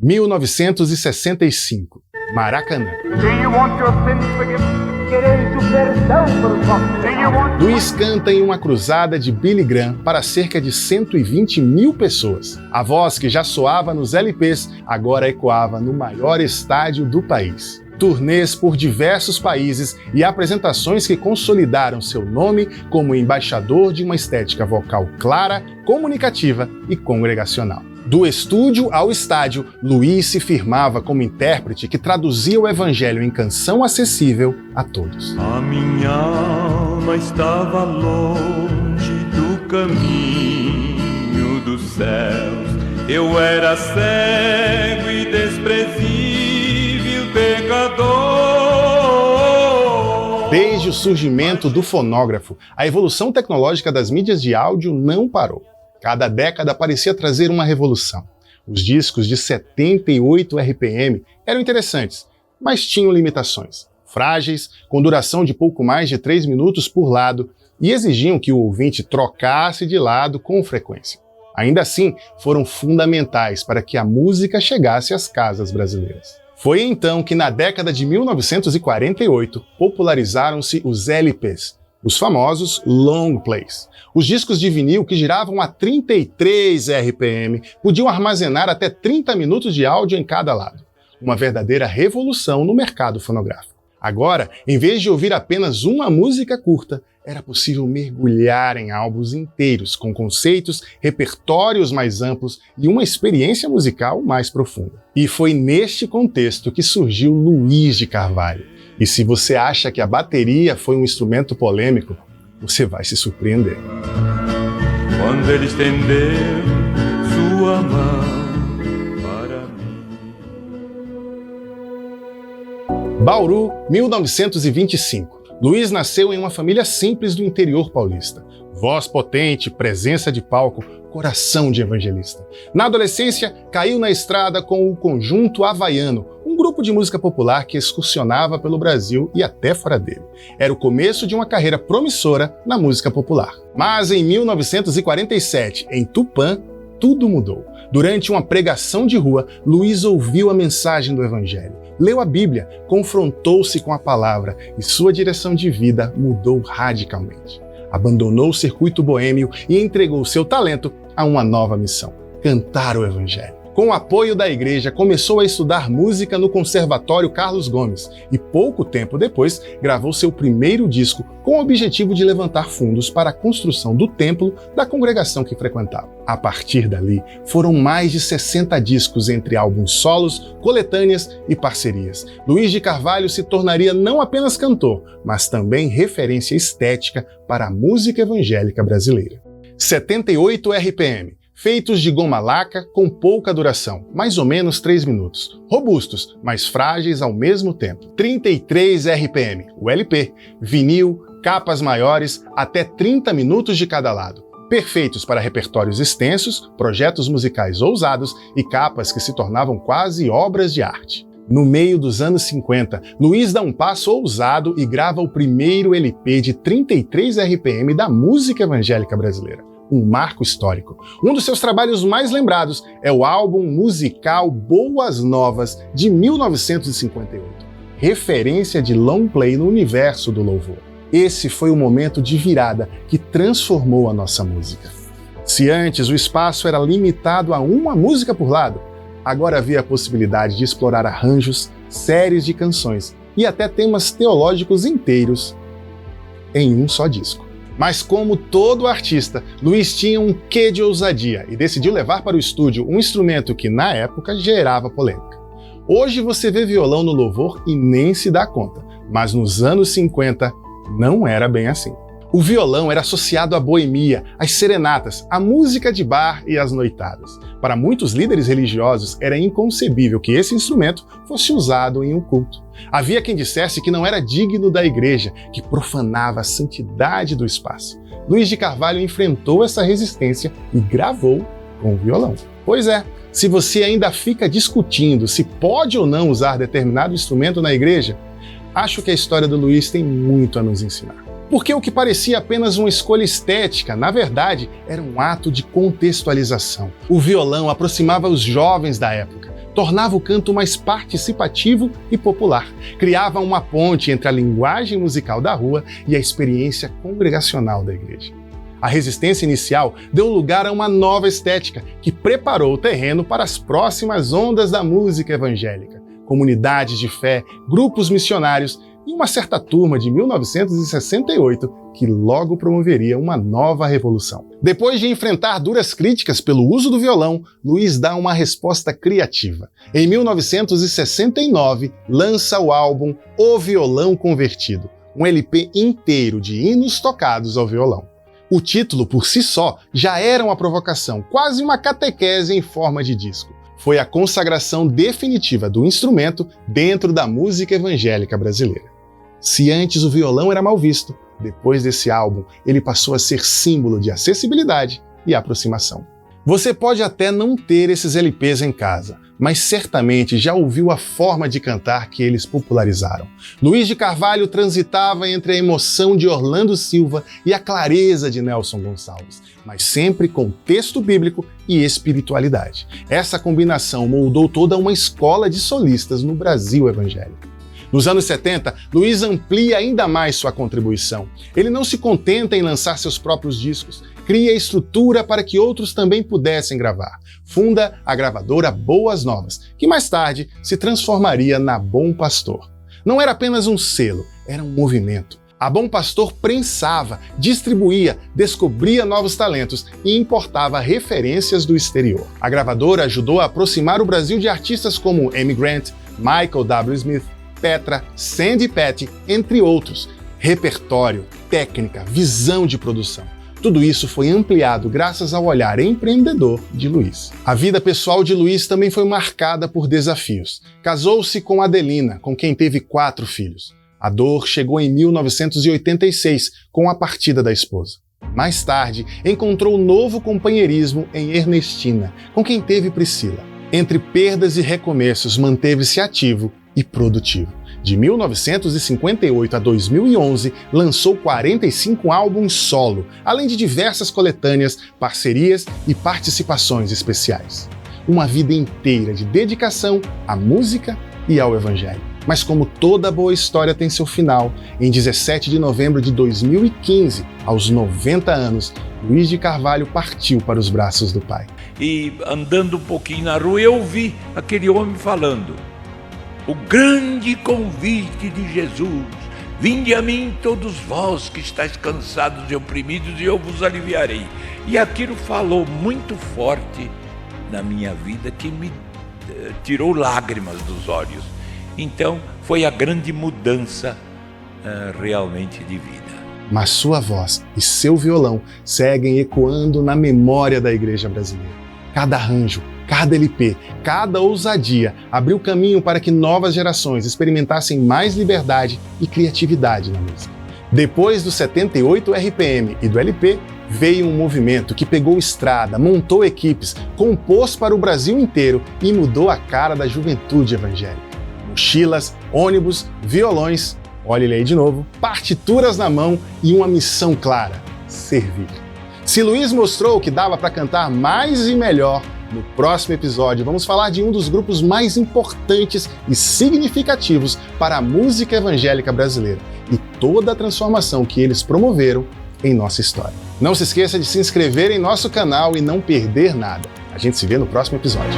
1965, Maracanã. Luiz canta em uma cruzada de Billy Graham para cerca de 120 mil pessoas. A voz que já soava nos LPs agora ecoava no maior estádio do país. Turnês por diversos países e apresentações que consolidaram seu nome como embaixador de uma estética vocal clara, comunicativa e congregacional. Do estúdio ao estádio, Luiz se firmava como intérprete que traduzia o evangelho em canção acessível a todos. A minha alma estava longe do caminho dos céus. Eu era cego e desprezível pecador. Desde o surgimento do fonógrafo, a evolução tecnológica das mídias de áudio não parou. Cada década parecia trazer uma revolução. Os discos de 78 RPM eram interessantes, mas tinham limitações. Frágeis, com duração de pouco mais de 3 minutos por lado, e exigiam que o ouvinte trocasse de lado com frequência. Ainda assim, foram fundamentais para que a música chegasse às casas brasileiras. Foi então que, na década de 1948, popularizaram-se os LPs, os famosos long plays. Os discos de vinil que giravam a 33 RPM podiam armazenar até 30 minutos de áudio em cada lado. Uma verdadeira revolução no mercado fonográfico. Agora, em vez de ouvir apenas uma música curta, era possível mergulhar em álbuns inteiros, com conceitos, repertórios mais amplos e uma experiência musical mais profunda. E foi neste contexto que surgiu Luiz de Carvalho. E se você acha que a bateria foi um instrumento polêmico, você vai se surpreender. Quando ele estendeu sua mão para mim. Bauru, 1925. Luiz nasceu em uma família simples do interior paulista. Voz potente, presença de palco, coração de evangelista. Na adolescência, caiu na estrada com o Conjunto Havaiano, um grupo de música popular que excursionava pelo Brasil e até fora dele. Era o começo de uma carreira promissora na música popular. Mas em 1947, em Tupã, tudo mudou. Durante uma pregação de rua, Luiz ouviu a mensagem do Evangelho, leu a Bíblia, confrontou-se com a palavra e sua direção de vida mudou radicalmente. Abandonou o circuito boêmio e entregou seu talento a uma nova missão: cantar o Evangelho. Com o apoio da igreja, começou a estudar música no Conservatório Carlos Gomes e pouco tempo depois gravou seu primeiro disco com o objetivo de levantar fundos para a construção do templo da congregação que frequentava. A partir dali, foram mais de 60 discos entre álbuns solos, coletâneas e parcerias. Luiz de Carvalho se tornaria não apenas cantor, mas também referência estética para a música evangélica brasileira. 78 RPM. Feitos de goma laca com pouca duração, mais ou menos 3 minutos. Robustos, mas frágeis ao mesmo tempo. 33 RPM, o LP. Vinil, capas maiores, até 30 minutos de cada lado. Perfeitos para repertórios extensos, projetos musicais ousados e capas que se tornavam quase obras de arte. No meio dos anos 50, Luiz dá um passo ousado e grava o primeiro LP de 33 RPM da música evangélica brasileira. Um marco histórico. Um dos seus trabalhos mais lembrados é o álbum musical Boas Novas, de 1958, referência de long play no universo do louvor. Esse foi o momento de virada que transformou a nossa música. Se antes o espaço era limitado a uma música por lado, agora havia a possibilidade de explorar arranjos, séries de canções e até temas teológicos inteiros em um só disco. Mas como todo artista, Luiz tinha um quê de ousadia e decidiu levar para o estúdio um instrumento que, na época, gerava polêmica. Hoje você vê violão no louvor e nem se dá conta, mas nos anos 50 não era bem assim. O violão era associado à boemia, às serenatas, à música de bar e às noitadas. Para muitos líderes religiosos, era inconcebível que esse instrumento fosse usado em um culto. Havia quem dissesse que não era digno da igreja, que profanava a santidade do espaço. Luiz de Carvalho enfrentou essa resistência e gravou com o violão. Pois é, se você ainda fica discutindo se pode ou não usar determinado instrumento na igreja, acho que a história do Luiz tem muito a nos ensinar. Porque o que parecia apenas uma escolha estética, na verdade, era um ato de contextualização. O violão aproximava os jovens da época, tornava o canto mais participativo e popular, criava uma ponte entre a linguagem musical da rua e a experiência congregacional da igreja. A resistência inicial deu lugar a uma nova estética que preparou o terreno para as próximas ondas da música evangélica, comunidades de fé, grupos missionários e uma certa turma de 1968 que logo promoveria uma nova revolução. Depois de enfrentar duras críticas pelo uso do violão, Luiz dá uma resposta criativa. Em 1969, lança o álbum O Violão Convertido, um LP inteiro de hinos tocados ao violão. O título, por si só, já era uma provocação, quase uma catequese em forma de disco. Foi a consagração definitiva do instrumento dentro da música evangélica brasileira. Se antes o violão era mal visto, depois desse álbum ele passou a ser símbolo de acessibilidade e aproximação. Você pode até não ter esses LPs em casa, mas certamente já ouviu a forma de cantar que eles popularizaram. Luiz de Carvalho transitava entre a emoção de Orlando Silva e a clareza de Nelson Gonçalves, mas sempre com texto bíblico e espiritualidade. Essa combinação moldou toda uma escola de solistas no Brasil evangélico. Nos anos 70, Luiz amplia ainda mais sua contribuição. Ele não se contenta em lançar seus próprios discos, cria estrutura para que outros também pudessem gravar. Funda a gravadora Boas Novas, que mais tarde se transformaria na Bom Pastor. Não era apenas um selo, era um movimento. A Bom Pastor prensava, distribuía, descobria novos talentos e importava referências do exterior. A gravadora ajudou a aproximar o Brasil de artistas como Amy Grant, Michael W. Smith, Petra, Sandy Patty, entre outros. Repertório, técnica, visão de produção. Tudo isso foi ampliado graças ao olhar empreendedor de Luiz. A vida pessoal de Luiz também foi marcada por desafios. Casou-se com Adelina, com quem teve 4 filhos. A dor chegou em 1986, com a partida da esposa. Mais tarde, encontrou novo companheirismo em Ernestina, com quem teve Priscila. Entre perdas e recomeços, manteve-se ativo e produtivo. De 1958 a 2011, lançou 45 álbuns solo, além de diversas coletâneas, parcerias e participações especiais. Uma vida inteira de dedicação à música e ao evangelho. Mas como toda boa história tem seu final, em 17 de novembro de 2015, aos 90 anos, Luiz de Carvalho partiu para os braços do Pai. E andando um pouquinho na rua, eu ouvi aquele homem falando: o grande convite de Jesus, vinde a mim todos vós que estáis cansados e oprimidos, e eu vos aliviarei. E aquilo falou muito forte na minha vida, que me tirou lágrimas dos olhos. Então foi a grande mudança realmente de vida. Mas sua voz e seu violão seguem ecoando na memória da igreja brasileira. Cada arranjo, cada LP, cada ousadia abriu caminho para que novas gerações experimentassem mais liberdade e criatividade na música. Depois do 78 RPM e do LP, veio um movimento que pegou estrada, montou equipes, compôs para o Brasil inteiro e mudou a cara da juventude evangélica. Mochilas, ônibus, violões, olha ele aí de novo, partituras na mão e uma missão clara: servir. Se Luiz mostrou que dava para cantar mais e melhor, no próximo episódio vamos falar de um dos grupos mais importantes e significativos para a música evangélica brasileira e toda a transformação que eles promoveram em nossa história. Não se esqueça de se inscrever em nosso canal e não perder nada. A gente se vê no próximo episódio.